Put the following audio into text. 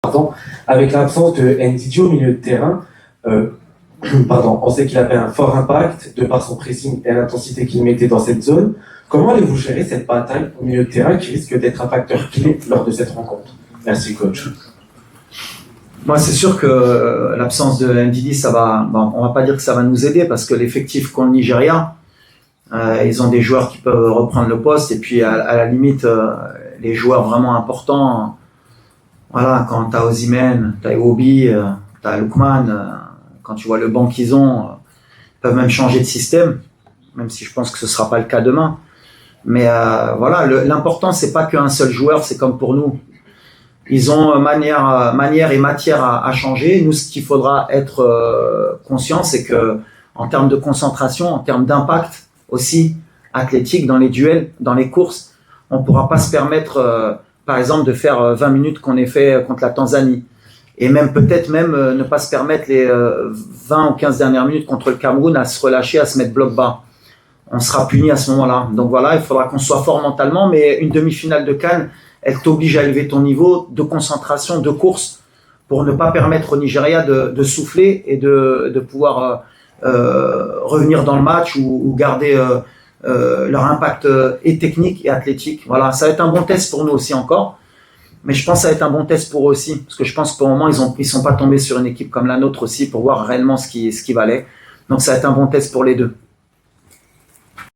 pardon, avec l'absence de Ndidi au milieu de terrain, on sait qu'il avait un fort impact de par son pressing et l'intensité qu'il mettait dans cette zone. Comment allez-vous gérer cette bataille au milieu de terrain qui risque d'être un facteur clé lors de cette rencontre? Merci, coach. Moi, c'est sûr que l'absence de Ndidi, on va pas dire que ça va nous aider parce que l'effectif qu'ont le Nigeria, ils ont des joueurs qui peuvent reprendre le poste et puis à la limite, les joueurs vraiment importants, voilà, quand t'as Osimhen, t'as Iwobi, t'as Lookman, quand tu vois le banc qu'ils ont, ils peuvent même changer de système, même si je pense que ce sera pas le cas demain. Mais voilà, l'important c'est pas qu'un seul joueur, c'est comme pour nous. Ils ont manière et matière à changer. Nous, ce qu'il faudra être conscient, c'est que en termes de concentration, en termes d'impact aussi athlétique dans les duels, dans les courses, on pourra pas se permettre, par exemple, de faire 20 minutes qu'on ait fait contre la Tanzanie. Et même peut-être ne pas se permettre les 20 ou 15 dernières minutes contre le Cameroun à se relâcher, à se mettre bloc bas. On sera puni à ce moment-là. Donc voilà, il faudra qu'on soit fort mentalement, mais une demi-finale de CAN, elle t'oblige à élever ton niveau de concentration, de course, pour ne pas permettre au Nigeria de souffler et de pouvoir revenir dans le match ou garder leur impact et technique et athlétique. Voilà, ça va être un bon test pour nous aussi encore. Mais je pense que ça va être un bon test pour eux aussi, parce que je pense que pour le moment, ils sont pas tombés sur une équipe comme la nôtre aussi pour voir réellement ce qui valait. Donc ça va être un bon test pour les deux.